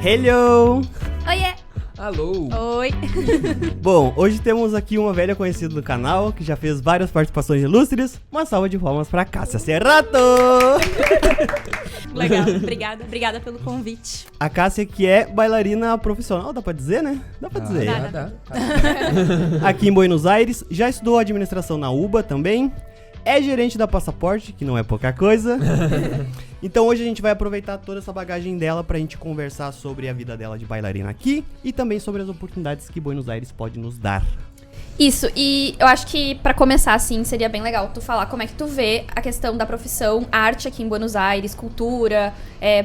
Hello! Oiê! Alô! Oi! Bom, hoje temos aqui uma velha conhecida do canal, que já fez várias participações ilustres. Uma salva de palmas pra Cássia Serrato! Legal, obrigada pelo convite. A Cássia que é bailarina profissional, dá pra dizer, né? Dá pra dizer. Dá. Aqui em Buenos Aires, já estudou administração na UBA também. É gerente da Passaporte, que não é pouca coisa. Então hoje a gente vai aproveitar toda essa bagagem dela pra gente conversar sobre a vida dela de bailarina aqui e também sobre as oportunidades que Buenos Aires pode nos dar. Isso, e eu acho que pra começar, assim, seria bem legal tu falar como é que tu vê a questão da profissão arte aqui em Buenos Aires, cultura,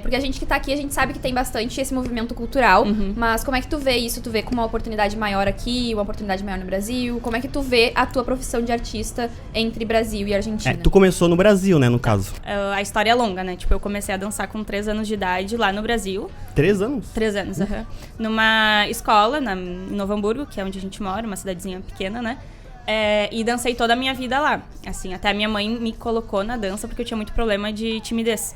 porque a gente que tá aqui, a gente sabe que tem bastante esse movimento cultural, mas como é que tu vê isso? Tu vê como uma oportunidade maior aqui, uma oportunidade maior no Brasil? Como é que tu vê a tua profissão de artista entre Brasil e Argentina? Tu começou no Brasil, né, no caso. A história é longa, né? Tipo, eu comecei a dançar com 3 anos de idade lá no Brasil. 3 anos? 3 anos, numa escola, em Novo Hamburgo, que é onde a gente mora, uma cidadezinha pequena, né? E dancei toda a minha vida lá. Assim, até a minha mãe me colocou na dança porque eu tinha muito problema de timidez.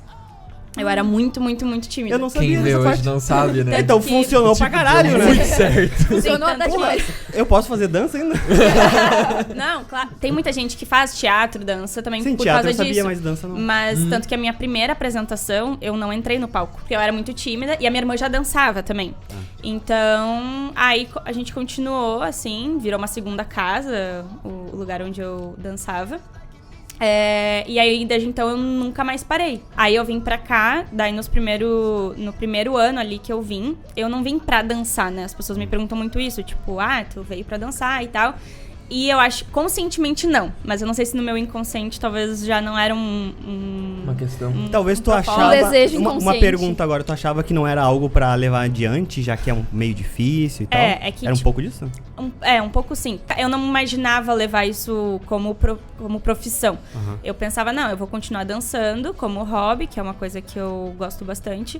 Eu era muito tímida. Eu não sabia Quem vê dessa hoje parte. não sabe, né? Então funcionou pra caralho, né? Muito certo. Funcionou até demais. Eu posso fazer dança ainda? Não, claro. Tem muita gente que faz teatro, dança também Sim, por teatro causa eu sabia, disso. mas dança não. Mas tanto que a minha primeira apresentação, eu não entrei no palco, porque eu era muito tímida e a minha irmã já dançava também. Então, aí a gente continuou, assim, virou uma segunda casa, o lugar onde eu dançava. E aí, desde então, eu nunca mais parei. Aí eu vim pra cá, daí no primeiro ano ali que eu vim, eu não vim pra dançar, né? As pessoas me perguntam muito isso, tipo, tu veio pra dançar e tal. E eu acho, conscientemente não, mas eu não sei se no meu inconsciente talvez já não era Uma questão. Talvez tu propósito. achava... Um desejo uma inconsciente. pergunta agora, tu achava que não era algo pra levar adiante, já que é meio difícil e tal? É que, era um tipo, pouco disso? Um pouco sim. Eu não imaginava levar isso como profissão. Eu pensava, não, eu vou continuar dançando como hobby, que é uma coisa que eu gosto bastante.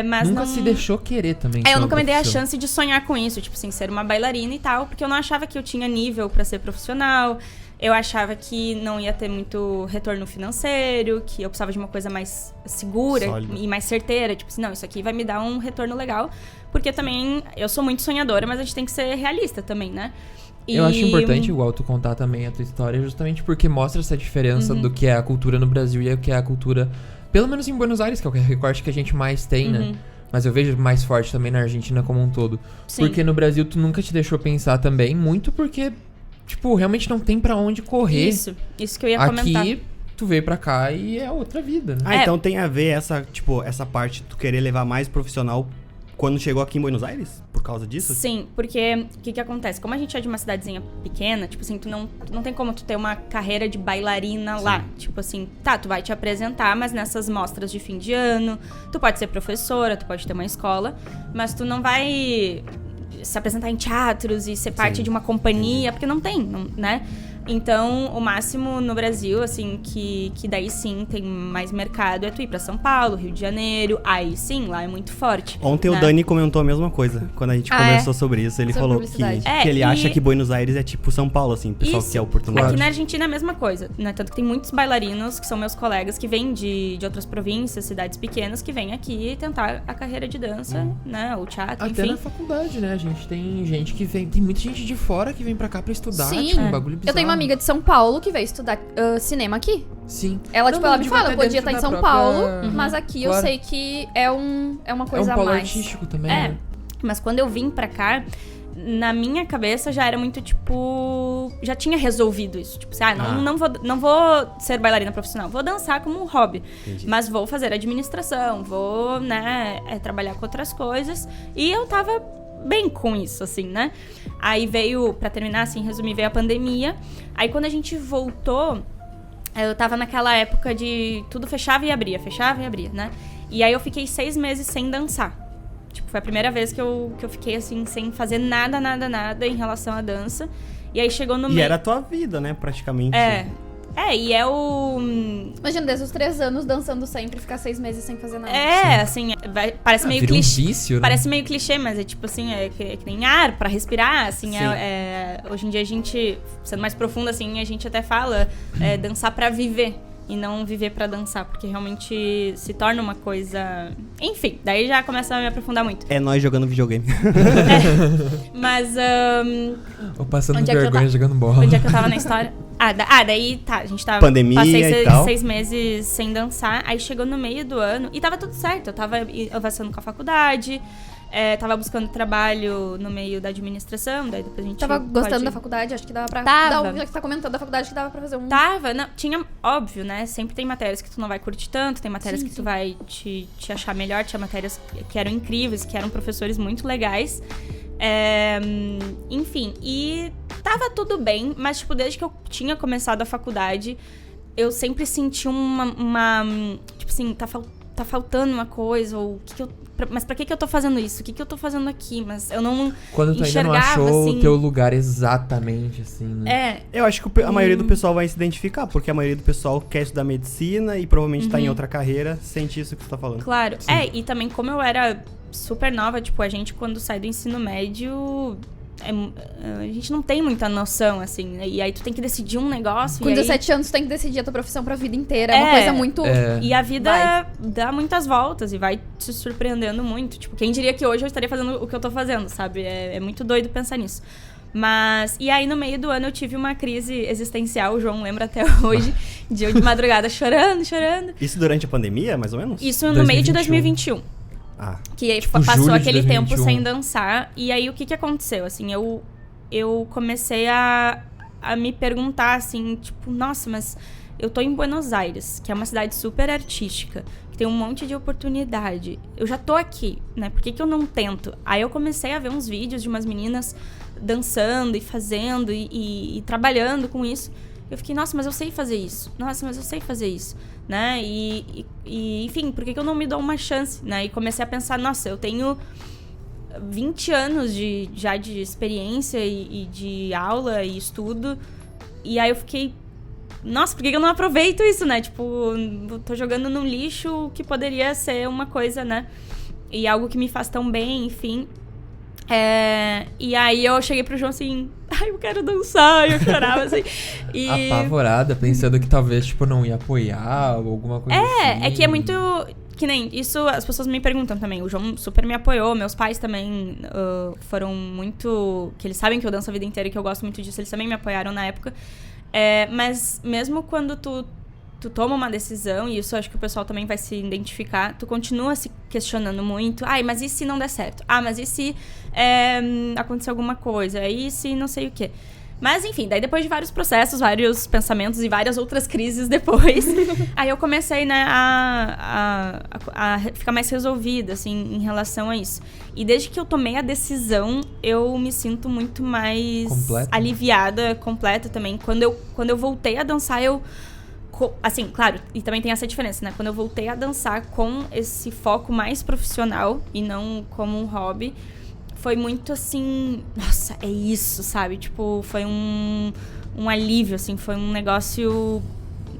Mas nunca não... se deixou querer também. eu nunca me dei a chance de sonhar com isso, tipo assim, ser uma bailarina e tal, porque eu não achava que eu tinha nível pra ser profissional. Eu achava que não ia ter muito retorno financeiro, que eu precisava de uma coisa mais segura Sólido. e mais certeira. Tipo assim, não, isso aqui vai me dar um retorno legal. Porque também, eu sou muito sonhadora, mas a gente tem que ser realista também, né? Eu acho importante, igual, tu contar também a tua história, justamente porque mostra essa diferença do que é a cultura no Brasil e o que é a cultura, pelo menos em Buenos Aires, que é o recorte que a gente mais tem, né? Mas eu vejo mais forte também na Argentina como um todo. Sim. Porque no Brasil tu nunca te deixou pensar também, muito porque, tipo, realmente não tem pra onde correr. Isso que eu ia comentar. Aqui, tu veio pra cá e é outra vida, né? Então tem a ver essa parte de tu querer levar mais profissional quando chegou aqui em Buenos Aires? Por causa disso? Sim, porque o que acontece? Como a gente é de uma cidadezinha pequena, tipo assim, tu não tem como tu ter uma carreira de bailarina lá. Tipo assim, tu vai te apresentar, mas nessas mostras de fim de ano, tu pode ser professora, tu pode ter uma escola, mas tu não vai se apresentar em teatros e ser parte de uma companhia, porque não tem, né? Então, o máximo no Brasil, assim, que daí sim tem mais mercado é tu ir pra São Paulo, Rio de Janeiro. Aí sim, lá é muito forte. Ontem né? o Dani comentou a mesma coisa. Quando a gente conversou sobre isso, ele Sobre falou que publicidade. ele acha que Buenos Aires é tipo São Paulo, assim, o pessoal que quer oportunidade. Aqui na Argentina é a mesma coisa, né? Tanto que tem muitos bailarinos que são meus colegas que vêm de outras províncias, cidades pequenas, que vêm aqui tentar a carreira de dança, né? Ou teatro, Até enfim. na faculdade, né? A gente tem gente que vem... Tem muita gente de fora que vem pra cá pra estudar. Sim. Tipo, um bagulho bizarro. Eu tenho uma amiga de São Paulo que veio estudar cinema aqui. Sim. Ela, Não, ela não, me fala, eu até podia dentro estar em da São própria- Paulo, mas aqui eu Claro. sei que é uma coisa é a um polo mais. artístico também, né? Mas quando eu vim pra cá, na minha cabeça já era muito, tipo... Já tinha resolvido isso. Tipo assim, não vou ser bailarina profissional. Vou dançar como um hobby. Entendi. Mas vou fazer administração. Vou, né, trabalhar com outras coisas. E eu tava bem com isso, assim, né? Aí veio, pra terminar, assim, resumir, veio a pandemia. Aí quando a gente voltou... Eu tava naquela época de tudo fechava e abria, né? E aí eu fiquei 6 meses sem dançar. Tipo, foi a primeira vez que eu fiquei, assim, sem fazer nada em relação à dança. E aí chegou no meio... E era a tua vida, né, praticamente. E é o... Imagina, desde os 3 anos dançando sempre, ficar 6 meses sem fazer nada. Assim, parece meio vira um clichê. vício, né? Parece meio clichê, mas é tipo assim, é que nem ar pra respirar, assim, Sim. hoje em dia a gente, sendo mais profundo assim, a gente até fala dançar pra viver. e não viver pra dançar, porque realmente se torna uma coisa... Enfim, daí já começa a me aprofundar muito. É nós jogando videogame. Mas... Ou passando Onde é que eu vergonha tava? jogando bola. Onde é que eu tava na história? Daí tá, a gente tava... Pandemia Passei e tal. 6 meses sem dançar, aí chegou no meio do ano e tava tudo certo. Eu tava avançando com a faculdade, tava buscando trabalho no meio da administração, daí depois a gente Tava gostando pode... da faculdade, acho que dava pra... Tava. Já que você tá comentando da faculdade, que dava pra fazer um... Tava, não, tinha, óbvio, né? Sempre tem matérias que tu não vai curtir tanto, tem matérias Sim, que sim. tu vai te achar melhor, tinha matérias que eram incríveis, que eram professores muito legais. Enfim, e tava tudo bem, mas, tipo, desde que eu tinha começado a faculdade, eu sempre senti uma tipo assim, tá faltando uma coisa, ou mas pra que eu tô fazendo isso? O que eu tô fazendo aqui? Mas eu não Quando tu ainda não enxergava, achou assim... o teu lugar exatamente, assim, né? Eu acho que a maioria do pessoal vai se identificar, porque a maioria do pessoal quer estudar medicina e provavelmente tá em outra carreira, sente isso que tu tá falando. Claro. E também como eu era super nova, tipo, a gente quando sai do ensino médio... a gente não tem muita noção, assim, né? E aí tu tem que decidir um negócio. Com e 17 anos, tu tem que decidir a tua profissão pra vida inteira. É uma coisa muito... E a vida Vai. dá muitas voltas e vai te surpreendendo muito. Tipo, quem diria que hoje eu estaria fazendo o que eu tô fazendo, sabe? É muito doido pensar nisso. Mas... E aí, no meio do ano, eu tive uma crise existencial. O João lembra até hoje. De eu de madrugada chorando. Isso durante a pandemia, mais ou menos? Isso no meio de 2021. Que aí Tipo, passou julho de aquele 2021. tempo sem dançar. E aí, o que aconteceu? Assim, eu comecei a me perguntar, assim, tipo, nossa, mas eu tô em Buenos Aires, que é uma cidade super artística, que tem um monte de oportunidade. Eu já tô aqui, né? Por que eu não tento? Aí eu comecei a ver uns vídeos de umas meninas dançando e fazendo e trabalhando com isso. Eu fiquei, nossa, mas eu sei fazer isso. Nossa, mas eu sei fazer isso, né? E enfim, por que eu não me dou uma chance, né? E comecei a pensar, nossa, eu tenho 20 anos já de experiência e de aula e estudo. E aí eu fiquei, nossa, por que eu não aproveito isso, né? Tipo, tô jogando no lixo o que poderia ser uma coisa, né? E algo que me faz tão bem, enfim. E aí eu cheguei pro João assim, eu quero dançar, eu chorava assim. Apavorada, pensando que talvez, tipo, não ia apoiar ou alguma coisa assim. É que é muito... Que nem isso, as pessoas me perguntam também. O João super me apoiou, meus pais também foram muito... Que eles sabem que eu danço a vida inteira e que eu gosto muito disso, eles também me apoiaram na época. Mas mesmo quando tu toma uma decisão, e isso acho que o pessoal também vai se identificar, tu continua se questionando muito. Mas e se não der certo? Mas e se acontecer alguma coisa? E se não sei o quê? Mas, enfim, daí depois de vários processos, vários pensamentos e várias outras crises depois, aí eu comecei, né, a ficar mais resolvida, assim, em relação a isso. E desde que eu tomei a decisão, eu me sinto muito mais aliviada, completa também. Quando eu voltei a dançar, assim, claro, e também tem essa diferença, né? Quando eu voltei a dançar com esse foco mais profissional e não como um hobby, foi muito assim, nossa, é isso, sabe? Tipo, foi um alívio, assim, foi um negócio...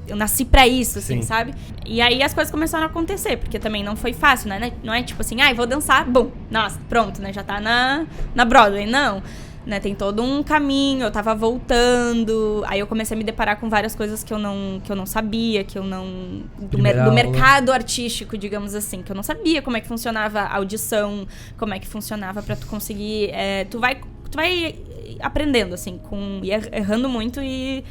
Eu nasci pra isso, assim, sabe? E aí as coisas começaram a acontecer, porque também não foi fácil, né? Não é tipo assim, vou dançar, bom, nossa, pronto, né? Já tá na Broadway, não. Né, tem todo um caminho, eu tava voltando, aí eu comecei a me deparar com várias coisas que eu não sabia, que eu não... Do mercado artístico, digamos assim, que eu não sabia como é que funcionava a audição, como é que funcionava pra tu conseguir... Tu vai aprendendo, assim, e errando muito e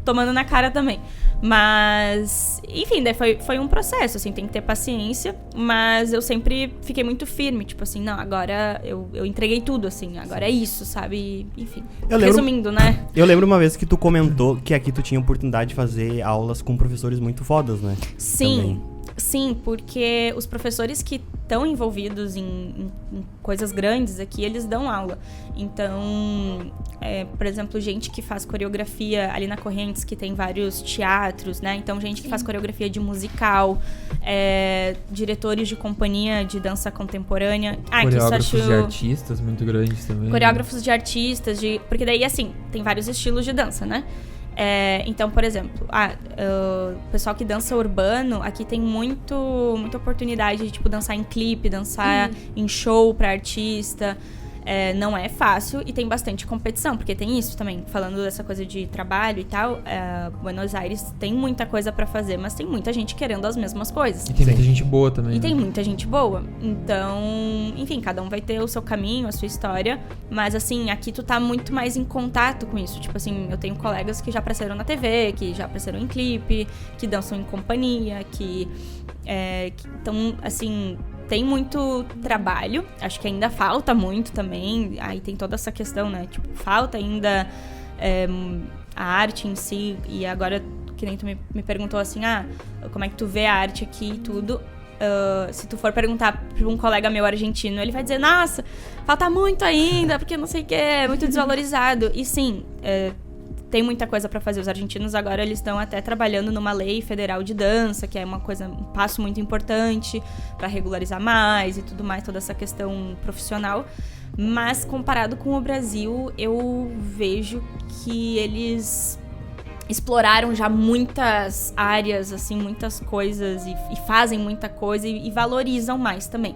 tomando na cara também. Mas, enfim, daí foi um processo, assim, tem que ter paciência, mas eu sempre fiquei muito firme, tipo assim, não, agora eu entreguei tudo, assim, agora é isso, sabe? Enfim, resumindo, né? Eu lembro uma vez que tu comentou que aqui tu tinha oportunidade de fazer aulas com professores muito fodas, né? Sim. Também. Sim, porque os professores que estão envolvidos em coisas grandes aqui, eles dão aula. Então, por exemplo, gente que faz coreografia ali na Correntes, que tem vários teatros, né? Então, gente que faz coreografia de musical, diretores de companhia de dança contemporânea. Coreógrafos de artistas muito grandes também. Coreógrafos de artistas, porque daí, assim, tem vários estilos de dança, né? Então, por exemplo, o pessoal que dança urbano, aqui tem muita oportunidade de, tipo, dançar em clipe, dançar em show pra artista. não é fácil e tem bastante competição, porque tem isso também, falando dessa coisa de trabalho e tal, Buenos Aires tem muita coisa pra fazer, mas tem muita gente querendo as mesmas coisas. E tem muita gente boa também. E tem muita gente boa. Então, enfim, cada um vai ter o seu caminho, a sua história, mas assim, aqui tu tá muito mais em contato com isso. Tipo assim, eu tenho colegas que já apareceram na TV, que já apareceram em clipe, que dançam em companhia, que então, assim, tem muito trabalho, acho que ainda falta muito também, aí tem toda essa questão, né, tipo, falta ainda a arte em si, e agora, que nem tu me perguntou assim, como é que tu vê a arte aqui e tudo, se tu for perguntar pra um colega meu argentino, ele vai dizer, nossa, falta muito ainda, porque não sei o que, é muito desvalorizado, e sim, tem muita coisa pra fazer. Os argentinos agora eles estão até trabalhando numa lei federal de dança, que é um passo muito importante pra regularizar mais e tudo mais, toda essa questão profissional. Mas comparado com o Brasil, eu vejo que eles exploraram já muitas áreas, assim, muitas coisas e fazem muita coisa e valorizam mais também.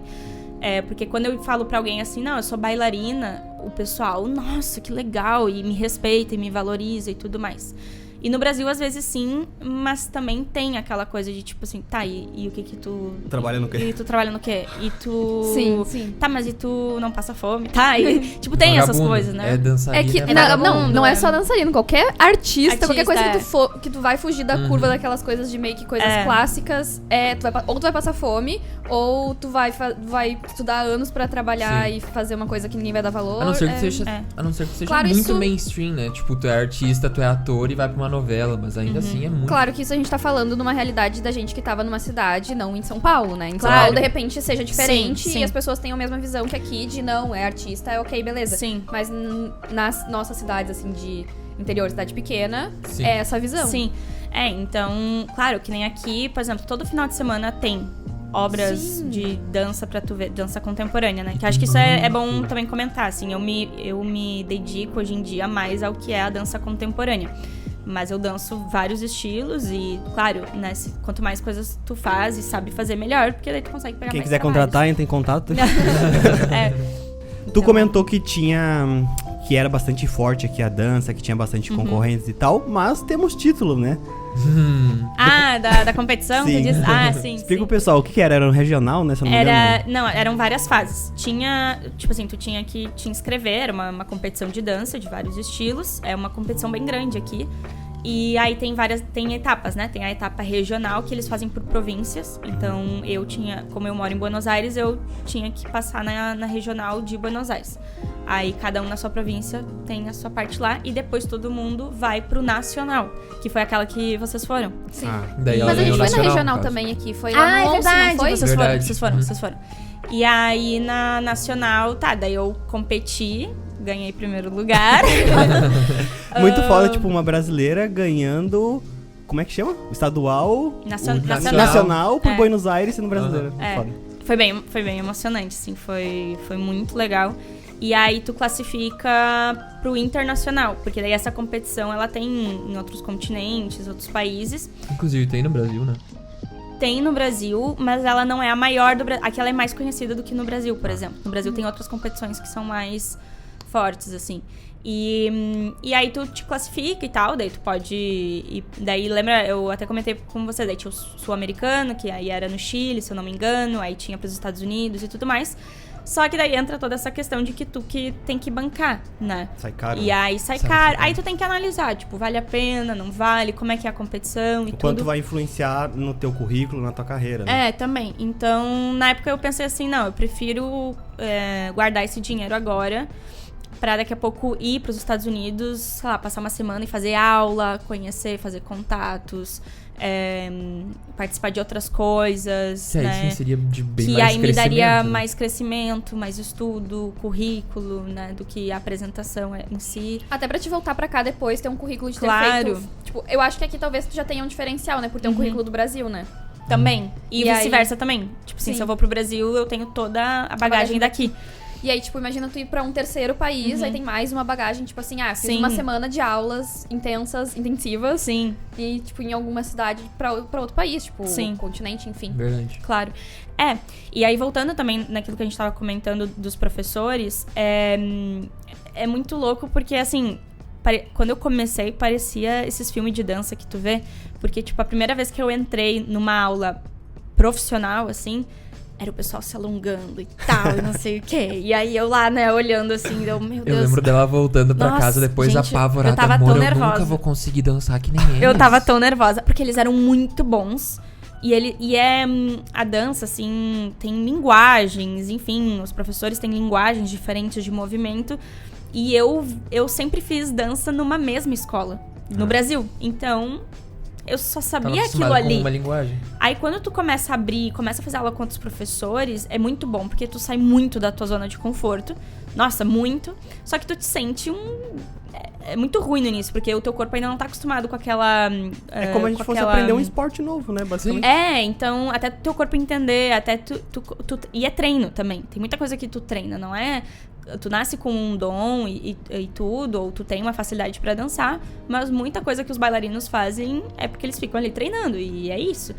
Porque quando eu falo pra alguém assim, não, eu sou bailarina, o pessoal, nossa, que legal, e me respeita e me valoriza e tudo mais. E no Brasil, às vezes, sim, mas também tem aquela coisa de, tipo assim, tá, e o que tu... Trabalha no quê? E tu trabalha no quê? E tu... Sim. Tá, mas e tu não passa fome? Tá, e, tipo, tem essas coisas, né? É dançarina. Não é só dançarino, qualquer artista qualquer coisa é. que tu vai fugir da curva daquelas coisas de meio que coisas clássicas, ou tu vai passar fome, ou tu vai estudar anos pra trabalhar e fazer uma coisa que ninguém vai dar valor. A não ser que seja claro, muito isso... mainstream, né? Tipo, tu é artista, tu é ator e vai pra uma novela, mas ainda assim é muito... Claro que isso a gente tá falando numa realidade da gente que tava numa cidade, não em São Paulo, né? Em São Claro. Paulo, de repente, seja diferente Sim. e as pessoas tenham a mesma visão que aqui de não, é artista, é ok, beleza. Sim. Mas nas nossas cidades, assim, de interior, cidade pequena, Sim. é essa visão. Sim. Então, claro, que nem aqui, por exemplo, todo final de semana tem obras de dança pra tu ver, dança contemporânea, né? Que acho que isso é bom também comentar, assim, eu me dedico hoje em dia mais ao que é a dança contemporânea. Mas eu danço vários estilos e, claro, né, quanto mais coisas tu faz e sabe fazer melhor, porque daí tu consegue pegar Quem mais quiser contratar, entra em contato. Tu comentou que era bastante forte aqui a dança, que tinha bastante concorrentes e tal, mas temos título, né? Da competição? Sim. Tu diz? Sim. Explica sim. o pessoal, o que era? Era um regional, né? Se eu não me engano. Não, eram várias fases. Tinha, tipo assim, tu tinha que te inscrever, era uma competição de dança de vários estilos. É uma competição bem grande aqui. E aí tem etapas, né? Tem a etapa regional, que eles fazem por províncias. Então, como eu moro em Buenos Aires, eu tinha que passar na regional de Buenos Aires. Aí, cada um na sua província tem a sua parte lá. E depois todo mundo vai pro nacional, que foi aquela que vocês foram. Sim. Daí ela Mas a gente ganhou foi na nacional, regional no caso. também aqui. Foi lá no É 11, verdade, não foi? Vocês foram. E aí, na nacional, daí eu competi, ganhei primeiro lugar. Muito foda, tipo, uma brasileira ganhando... Como é que chama? Estadual... Nacional por Buenos Aires sendo brasileira. Foda. Foi bem emocionante, assim, foi muito legal. E aí tu classifica pro internacional, porque daí essa competição ela tem em outros continentes, outros países. Inclusive tem no Brasil, né? Tem no Brasil, mas ela não é a maior do Brasil. Aqui ela é mais conhecida do que no Brasil, por exemplo. No Brasil tem outras competições que são mais fortes, assim. E aí tu te classifica e tal, daí tu pode... E daí, lembra, eu até comentei com você, daí tinha o sul-americano, que aí era no Chile, se eu não me engano, aí tinha pros Estados Unidos e tudo mais. Só que daí entra toda essa questão de que tu que tem que bancar, né? Sai caro. E aí sai caro. Aí tu tem que analisar, tipo, vale a pena, não vale, como é que é a competição e tudo. Quanto vai influenciar no teu currículo, na tua carreira, né? Também. Então, na época eu pensei assim, não, eu prefiro guardar esse dinheiro agora pra daqui a pouco ir pros Estados Unidos, sei lá, passar uma semana e fazer aula, conhecer, fazer contatos, participar de outras coisas, né? Sim, seria de bem que mais aí me daria né? mais crescimento, mais estudo, currículo, né? Do que a apresentação em si. Até pra te voltar pra cá depois, ter um currículo de ter Claro. feito... Tipo, eu acho que aqui talvez tu já tenha um diferencial, né? Por ter um currículo do Brasil, né? Também. E E vice-versa também. Tipo assim, Sim. se eu vou pro Brasil, eu tenho toda a bagagem daqui. E aí, tipo, imagina tu ir pra um terceiro país, aí tem mais uma bagagem, tipo assim, fiz uma semana de aulas intensivas. Sim. E, tipo, em alguma cidade pra outro país, tipo, Sim. continente, enfim. Verdade. Claro. E aí voltando também naquilo que a gente tava comentando dos professores, é muito louco porque, assim, quando eu comecei, parecia esses filmes de dança que tu vê, porque, tipo, a primeira vez que eu entrei numa aula profissional, assim, era o pessoal se alongando e tal, e não sei o quê. E aí eu lá, né, olhando assim, meu Deus. Eu lembro dela voltando pra casa depois gente, apavorada. eu tava Amor, tão eu nervosa. nunca vou conseguir dançar que nem eles. Eu tava tão nervosa, porque eles eram muito bons. A dança, assim, tem linguagens, enfim, os professores têm linguagens diferentes de movimento. E eu sempre fiz dança numa mesma escola, no Brasil. Então, eu só sabia aquilo ali. Com uma linguagem. Aí quando tu começa a abrir, começa a fazer aula com outros professores, é muito bom, porque tu sai muito da tua zona de conforto. Nossa, muito. Só que tu te sente É muito ruim no início, porque o teu corpo ainda não tá acostumado com aquela... É como a gente fosse aprender um esporte novo, né, basicamente. Então, até o teu corpo entender, até e é treino também. Tem muita coisa que tu treina, não é... Tu nasce com um dom e tudo, ou tu tem uma facilidade pra dançar, mas muita coisa que os bailarinos fazem é porque eles ficam ali treinando, e é isso.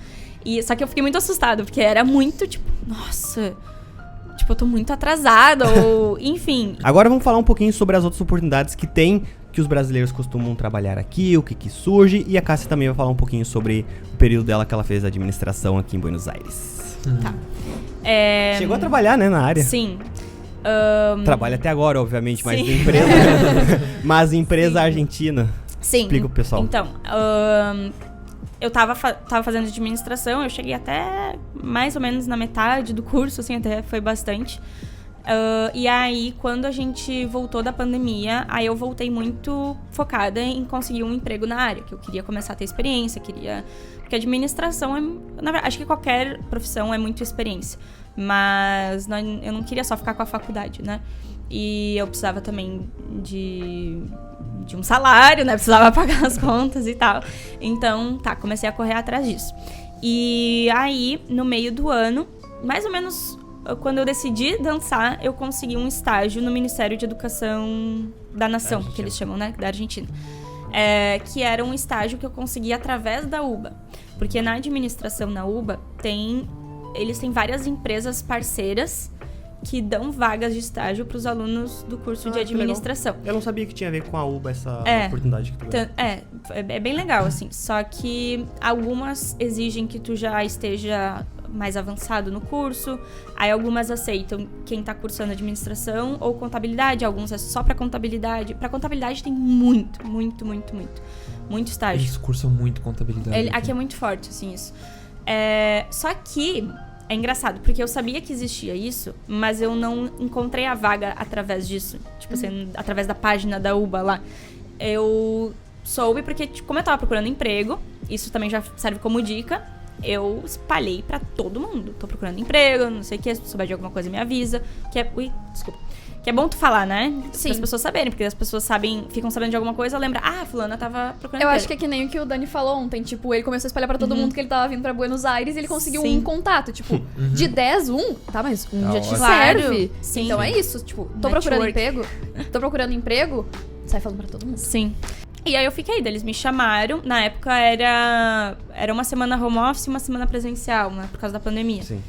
Só que eu fiquei muito assustada, porque era muito, tipo, nossa... Tipo, eu tô muito atrasada, ou... Enfim. Agora vamos falar um pouquinho sobre as outras oportunidades que tem, que os brasileiros costumam trabalhar aqui, o que surge, e a Cássia também vai falar um pouquinho sobre o período dela que ela fez a administração aqui em Buenos Aires. Tá. Chegou a trabalhar, né, na área? Sim. Trabalha até agora, obviamente, mas empresa... mas empresa argentina. Sim. Explica pro pessoal. Então, eu tava fazendo administração, eu cheguei até mais ou menos na metade do curso, assim, até foi bastante. E aí, quando a gente voltou da pandemia, aí eu voltei muito focada em conseguir um emprego na área, que eu queria começar a ter experiência, porque administração na verdade, acho que qualquer profissão é muito experiência, mas eu não queria só ficar com a faculdade, né? E eu precisava também de um salário, né? Precisava pagar as contas e tal. Então, comecei a correr atrás disso. E aí, no meio do ano, mais ou menos quando eu decidi dançar, eu consegui um estágio no Ministério de Educação da Nação, que eles chamam, né? Da Argentina. Que era um estágio que eu consegui através da UBA. Porque na administração na UBA, eles têm várias empresas parceiras que dão vagas de estágio para os alunos do curso de administração. Eu não sabia que tinha a ver com a UBA essa oportunidade que tu ganhou. É bem legal, assim. Só que algumas exigem que tu já esteja mais avançado no curso. Aí algumas aceitam quem tá cursando administração ou contabilidade. Alguns é só para contabilidade. Para contabilidade tem muito estágio. Eles cursam muito contabilidade. Aqui é muito forte, assim, isso. Só que... É engraçado, porque eu sabia que existia isso, mas eu não encontrei a vaga através disso. Tipo assim, através da página da UBA lá. Eu soube porque, como eu tava procurando emprego, isso também já serve como dica, eu espalhei pra todo mundo. Tô procurando emprego, não sei o que, se souber de alguma coisa me avisa. Que é bom tu falar, né? Sim. Para as pessoas saberem, porque as pessoas ficam sabendo de alguma coisa, lembra, fulana tava procurando Eu emprego. acho que é que nem o que o Dani falou ontem, tipo, ele começou a espalhar pra todo mundo que ele tava vindo pra Buenos Aires e ele conseguiu um contato, tipo, de 10, mas já te serve. Sim. Então é isso, tipo, tô procurando emprego, sai falando pra todo mundo. Sim. E aí eu fiquei, eles me chamaram, na época era uma semana home office e uma semana presencial, né, por causa da pandemia. Sim.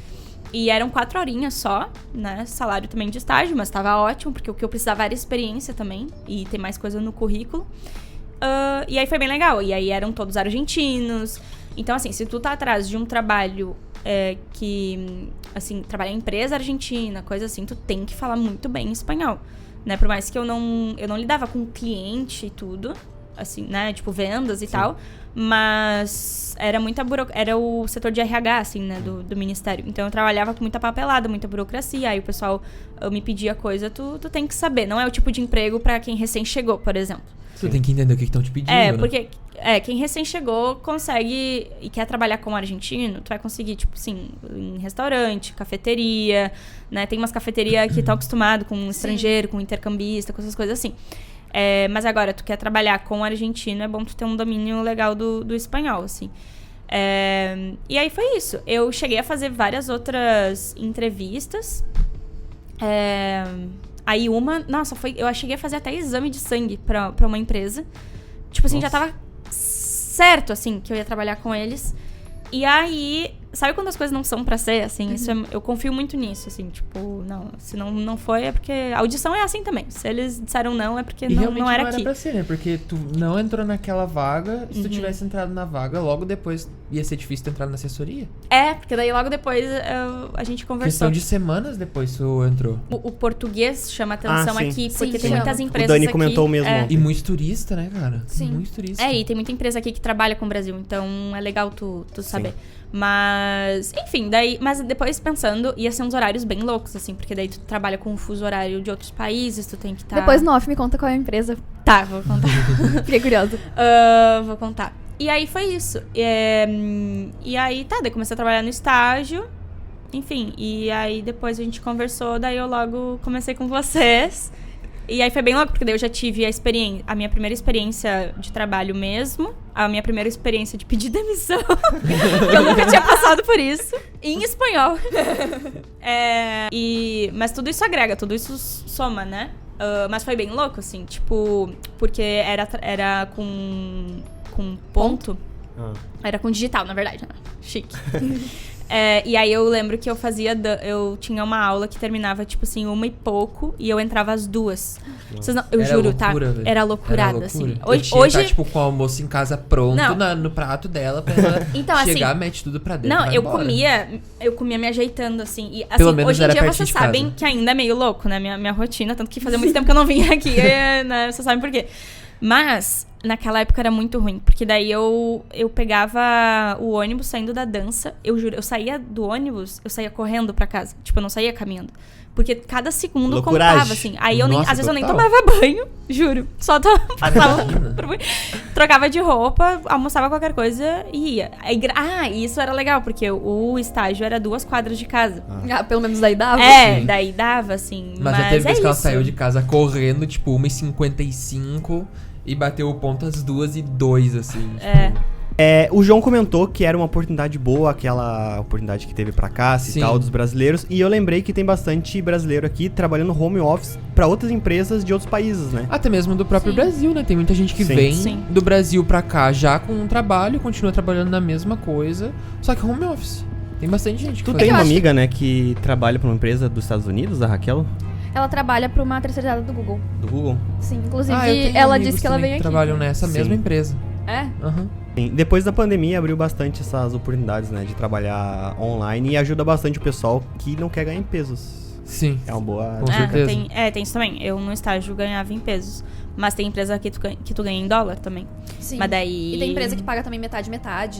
E eram 4 horinhas só, né? Salário também de estágio, mas tava ótimo, porque o que eu precisava era experiência também. E ter mais coisa no currículo. E aí foi bem legal. E aí eram todos argentinos. Então, assim, se tu tá atrás de um trabalho que, assim, trabalhar em empresa argentina, coisa assim, tu tem que falar muito bem espanhol, né? Por mais que eu não lidava com cliente e tudo, assim, né? Tipo, vendas e tal. Mas era o setor de RH, assim, né, do ministério. Então eu trabalhava com muita papelada, muita burocracia. Aí o pessoal me pedia coisa, tu tem que saber. Não é o tipo de emprego pra quem recém chegou, por exemplo. Tu tem que entender o que estão te pedindo, né? Porque quem recém chegou consegue e quer trabalhar como argentino, tu vai conseguir, tipo assim, em restaurante, cafeteria, né? Tem umas cafeterias que estão acostumadas com estrangeiro, com intercambista, com essas coisas assim. Mas agora, tu quer trabalhar com argentino, é bom tu ter um domínio legal do espanhol, assim. E aí foi isso. Eu cheguei a fazer várias outras entrevistas. Aí nossa, eu cheguei a fazer até exame de sangue pra uma empresa. Tipo assim, já tava certo, assim, que eu ia trabalhar com eles. E aí, sabe quando as coisas não são pra ser, assim? Isso eu confio muito nisso, assim, tipo, não, se não foi, é porque... A audição é assim também. Se eles disseram não, é porque não era aqui. E realmente não era pra ser, né? Porque tu não entrou naquela vaga, se tu tivesse entrado na vaga, logo depois ia ser difícil tu entrar na assessoria. Porque daí logo depois a gente conversou. Questão de semanas depois tu entrou. O português chama atenção aqui, porque tem chama. muitas empresas O Dani aqui. comentou mesmo. E muito turista, né, cara? Sim. Muito turista. E tem muita empresa aqui que trabalha com o Brasil, então é legal tu saber. Mas, enfim, mas depois pensando, ia ser uns horários bem loucos, assim, porque daí tu trabalha com o fuso horário de outros países, tu tem que estar... Depois no off me conta qual é a empresa. Tá, vou contar. Fiquei curiosa. Vou contar. E aí foi isso. E aí, daí comecei a trabalhar no estágio, enfim, e aí depois a gente conversou, daí eu logo comecei com vocês. E aí foi bem louco, porque daí eu já tive a minha primeira experiência de trabalho mesmo, a minha primeira experiência de pedir demissão, eu nunca tinha passado por isso, em espanhol. Mas tudo isso agrega, tudo isso soma, né? Mas foi bem louco, assim, tipo, porque era com ponto. Era com digital, na verdade, né? Chique. E aí eu lembro que eu tinha uma aula que terminava, tipo assim, 1 e pouco, e eu entrava às 2. Eu Era juro, loucura, tá? velho. Era loucurada, Era loucura. assim. Hoje tá, tipo, com o almoço em casa pronto no prato dela pra ela então, chegar, assim, mete tudo pra dentro. Não, eu embora. comia me ajeitando, assim. E, assim, Pelo menos hoje em era dia pertinho vocês de casa. sabem que ainda é meio louco, né? Minha rotina, tanto que fazia muito tempo que eu não vinha aqui, né? Vocês sabem por quê. Mas, naquela época era muito ruim, porque daí eu pegava o ônibus saindo da dança, eu juro, eu saía do ônibus, eu saía correndo pra casa, tipo, eu não saía caminhando. Porque cada segundo contava, assim. Aí às vezes eu nem tomava banho, juro. Só passava trocava de roupa, almoçava qualquer coisa e ia. E isso era legal, porque o estágio era 2 quadras de casa. Pelo menos daí dava? Sim. Daí dava, assim. Mas já teve vez que ela isso. saiu de casa correndo, tipo, 1h55 e bateu o ponto às 2h02, assim. Tipo... O João comentou que era uma oportunidade boa, aquela oportunidade que teve pra Cássia Sim. e tal, dos brasileiros. E eu lembrei que tem bastante brasileiro aqui trabalhando home office pra outras empresas de outros países, né? Até mesmo do próprio Brasil, né? Tem muita gente que vem do Brasil pra cá já com um trabalho, continua trabalhando na mesma coisa, só que home office. Tem bastante gente que Tu tem uma amiga, né, que trabalha pra uma empresa dos Estados Unidos, a Raquel? Ela trabalha pra uma terceirizada do Google. Do Google? Sim, inclusive ela disse que ela veio aqui. Trabalham nessa mesma empresa. É? Sim. Depois da pandemia abriu bastante essas oportunidades, né, de trabalhar online e ajuda bastante o pessoal que não quer ganhar em pesos. Sim. É uma boa... Com certeza. Tem isso também. Eu no estágio ganhava em pesos. Mas tem empresa que tu ganha em dólar também. Sim. Mas daí... E tem empresa que paga também metade,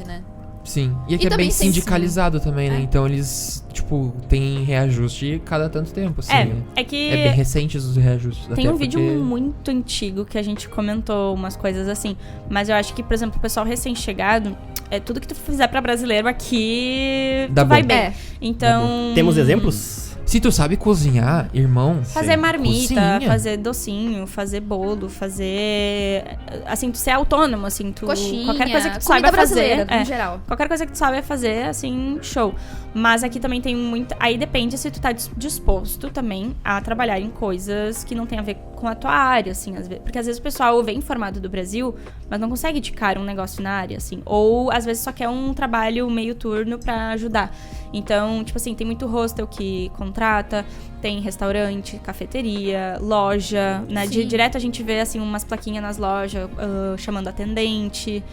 né? Sim. E aqui é bem sindicalizado também, né? Então eles, tipo, tem reajuste cada tanto tempo, assim. É que... É bem recentes os reajustes. Tem um vídeo muito antigo que a gente comentou umas coisas assim. Mas eu acho que, por exemplo, o pessoal recém-chegado, tudo que tu fizer pra brasileiro aqui, tu vai bem. Então... Temos exemplos? Se tu sabe cozinhar, irmão... Fazer marmita, cozinha. Fazer docinho, fazer bolo, fazer... Assim, tu ser autônomo, assim, tu... Coxinha, qualquer coisa que tu comida saiba brasileira, fazer. no geral. Qualquer coisa que tu saiba fazer, assim, show. Mas aqui também tem muita... Aí depende se tu tá disposto também a trabalhar em coisas que não tem a ver com a tua área, assim, às vezes. Porque às vezes o pessoal vem formado do Brasil, mas não consegue de cara um negócio na área, assim. Ou às vezes só quer um trabalho meio turno pra ajudar. Então, tipo assim, tem muito hostel que contrata, tem restaurante, cafeteria, loja, né? Direto a gente vê, assim, umas plaquinhas nas lojas chamando atendente.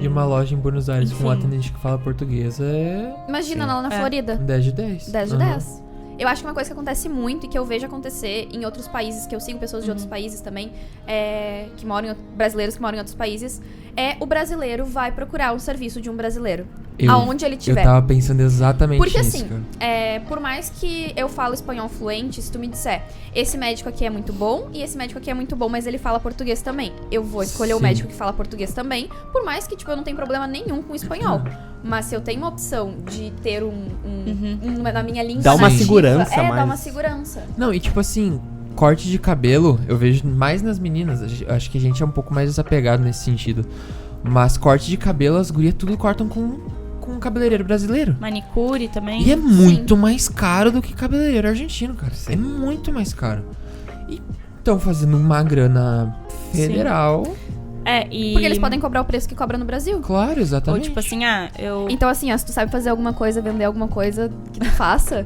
E uma loja em Buenos Aires com um atendente que fala português Imagina lá na Florida. 10 de 10. 10 de 10. Eu acho que uma coisa que acontece muito e que eu vejo acontecer em outros países, que eu sigo pessoas de outros países também, brasileiros que moram em outros países, o brasileiro vai procurar um serviço de um brasileiro. Aonde ele estiver. Eu tava pensando exatamente Porque nisso, assim, por mais que eu falo espanhol fluente, se tu me disser, esse médico aqui é muito bom e esse médico aqui é muito bom, mas ele fala português também, eu vou escolher o médico que fala português também, por mais que, tipo, eu não tenho problema nenhum com o espanhol. Mas se eu tenho uma opção de ter na minha língua dá uma nativa, segurança mais. dá uma segurança. Não, e tipo assim, corte de cabelo, eu vejo mais nas meninas, acho que a gente é um pouco mais desapegado nesse sentido. Mas corte de cabelo, as gurias tudo cortam com com um cabeleireiro brasileiro. Manicure também. E é muito mais caro do que cabeleireiro argentino, cara. É muito mais caro. E estão fazendo uma grana federal. Porque eles podem cobrar o preço que cobra no Brasil. Claro, exatamente. Ou tipo assim, eu... Então assim, se tu sabe fazer alguma coisa, vender alguma coisa que tu faça...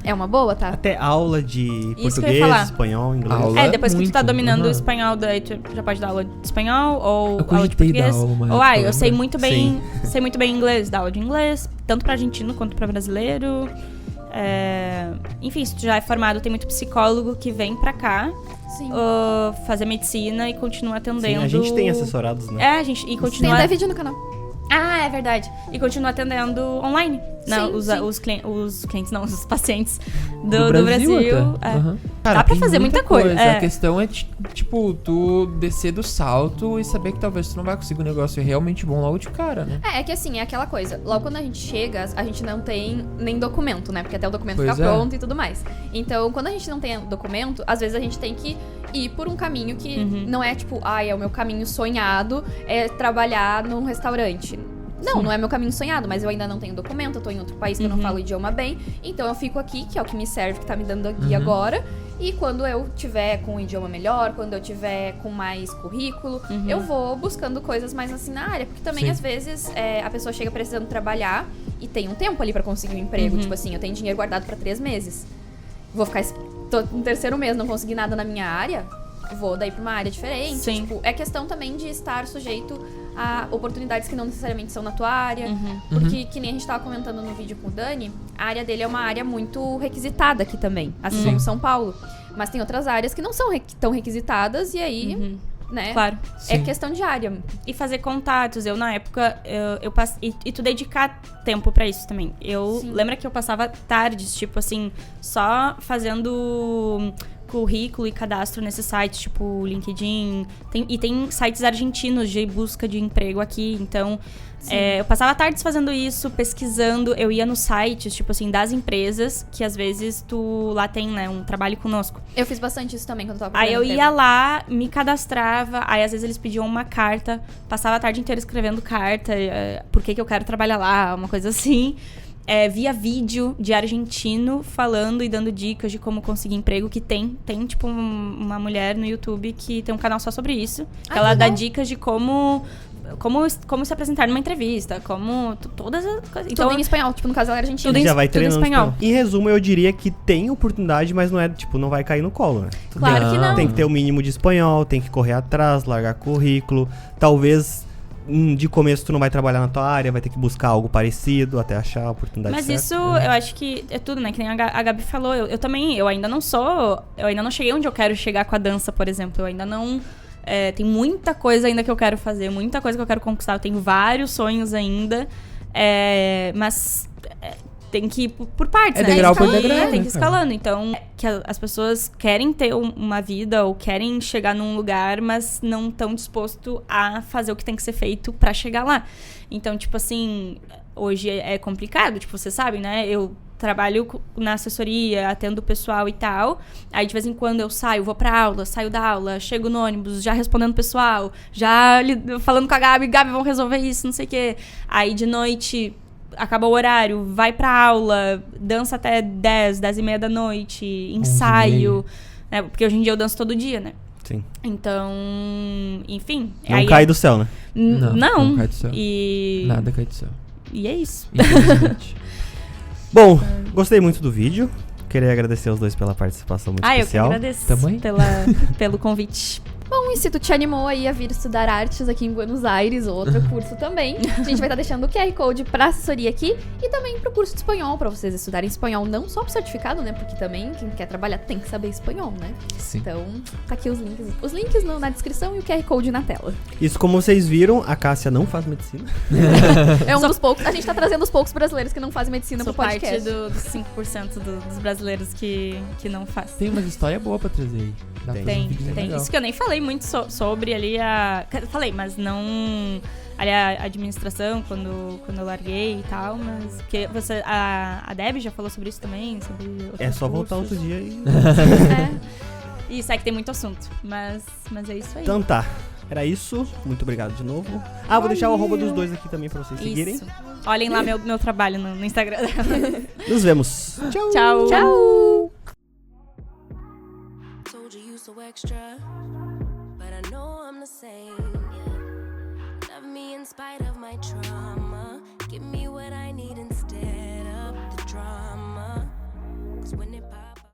É uma boa, tá? Até aula de Isso que eu ia português, falar. espanhol, inglês. Aula depois que tu tá muito, dominando uhum. o espanhol, daí tu já pode dar aula de espanhol ou Eu aula de cogitei dar português. aula uma Ou, época, eu sei lembra? muito bem, sei muito bem inglês, dar aula de inglês, tanto pra argentino quanto pra brasileiro. Enfim, se tu já é formado, tem muito psicólogo que vem pra cá Sim. fazer medicina e continua atendendo. Sim, a gente tem assessorados, né? A gente e Tem continua... até vídeo no canal. É verdade. E continua atendendo online. Não, Sim, os clientes não, os pacientes do Brasil. Brasil. Até. Uhum. Cara, Dá pra Tem fazer muita coisa. A questão é, tipo, tu descer do salto e saber que talvez tu não vai conseguir um negócio realmente bom logo de cara, né? É que assim, é aquela coisa. Logo quando a gente chega, a gente não tem nem documento, né? Porque até o documento Pois ficar é. pronto e tudo mais. Então, quando a gente não tem documento, às vezes a gente tem que ir por um caminho que não é tipo, é o meu caminho sonhado, é trabalhar num restaurante. Não é meu caminho sonhado, mas eu ainda não tenho documento, eu tô em outro país que eu não falo o idioma bem, então eu fico aqui, que é o que me serve, que tá me dando aqui agora, e quando eu tiver com o idioma melhor, quando eu tiver com mais currículo, eu vou buscando coisas mais assim na área, porque também Sim. às vezes a pessoa chega precisando trabalhar e tem um tempo ali pra conseguir um emprego, tipo assim, eu tenho dinheiro guardado pra 3 meses, vou ficar tô no 3º mês, não consegui nada na minha área, vou daí pra uma área diferente. Sim. Tipo, é questão também de estar sujeito a oportunidades que não necessariamente são na tua área. Porque, que nem a gente tava comentando no vídeo com o Dani, a área dele é uma área muito requisitada aqui também, assim como São Paulo. Mas tem outras áreas que não são tão requisitadas e aí, né? Claro. É Sim. questão de área. E fazer contatos. Eu, na época, eu passei... E tu dedicar tempo pra isso também. Lembra que eu passava tardes, tipo assim, só fazendo currículo e cadastro nesses sites, tipo LinkedIn. Tem sites argentinos de busca de emprego aqui. Então, eu passava tardes fazendo isso, pesquisando. Eu ia nos sites, tipo assim, das empresas, que às vezes tu lá tem, né, um trabalho conosco. Eu fiz bastante isso também quando eu tava Aí eu procurando ia emprego. lá, me cadastrava, aí às vezes eles pediam uma carta, passava a tarde inteira escrevendo carta, por que eu quero trabalhar lá, uma coisa assim. Via vídeo de argentino falando e dando dicas de como conseguir emprego, que tem tipo uma mulher no YouTube que tem um canal só sobre isso. Ela dá dicas de como se apresentar numa entrevista, como todas as coisas. Tudo em espanhol, tipo, no caso ela é argentina. Tudo em- Já vai tudo em treinando espanhol. Em resumo, eu diria que tem oportunidade, mas não é, tipo, não vai cair no colo, né? Claro que não. Tem que ter o mínimo de espanhol, tem que correr atrás, largar currículo. Talvez de começo tu não vai trabalhar na tua área, vai ter que buscar algo parecido até achar a oportunidade Mas certa. isso, eu acho que é tudo, né? Que nem a Gabi falou. Eu também, eu ainda não cheguei onde eu quero chegar com a dança, por exemplo. Eu ainda não... tem muita coisa ainda que eu quero fazer, muita coisa que eu quero conquistar. Eu tenho vários sonhos ainda, mas tem que ir por partes, né? degrau por Tem que ir degrau, tem que ir né, escalando. Então, que as pessoas querem ter uma vida ou querem chegar num lugar, mas não estão dispostos a fazer o que tem que ser feito pra chegar lá. Então, tipo assim, hoje é complicado, tipo, vocês sabem, né? Eu trabalho na assessoria, atendo o pessoal e tal. Aí, de vez em quando, eu vou pra aula, saio da aula, chego no ônibus, já respondendo o pessoal, já falando com a Gabi, vamos resolver isso, não sei o quê. Aí, de noite, acaba o horário, vai pra aula, dança até 10h30 da noite, ensaio. Né? Porque hoje em dia eu danço todo dia, né? Sim. Então, enfim. Não aí cai do céu, né? Não cai do céu. E... Nada cai do céu. E é isso. Infelizmente. Bom, gostei muito do vídeo. Queria agradecer os dois pela participação muito Eu que especial. agradeço Também? pelo convite. Bom, e se tu te animou aí a vir estudar artes aqui em Buenos Aires, ou outro curso também, a gente vai estar deixando o QR Code pra assessoria aqui e também pro curso de espanhol, pra vocês estudarem espanhol, não só pro certificado, né? Porque também quem quer trabalhar tem que saber espanhol, né? Sim. Então, tá aqui os links. Os links na descrição e o QR Code na tela. Isso, como vocês viram, a Cássia não faz medicina. É um dos poucos. A gente tá trazendo os poucos brasileiros que não fazem medicina Sou pro parte podcast. dos 5% dos brasileiros que não faz. Tem umas histórias boas pra trazer aí. Dá pra fazer um Tem. videozinho legal. Isso que eu nem falei muito sobre ali falei, mas não... Ali a administração, quando eu larguei e tal, mas... Porque a Debbie já falou sobre isso também, sobre outros É só voltar cursos. outro dia e... Isso, é que tem muito assunto, mas é isso aí. Então tá. Era isso. Muito obrigado de novo. Ah, vou deixar o arroba dos dois aqui também pra vocês seguirem. Isso. Olhem lá meu trabalho no Instagram. Nos vemos. Tchau. Tchau. Tchau! Told you so extra, but I know I'm the same. Love me in spite of my trauma. Give me what I need instead of the drama. 'Cause when it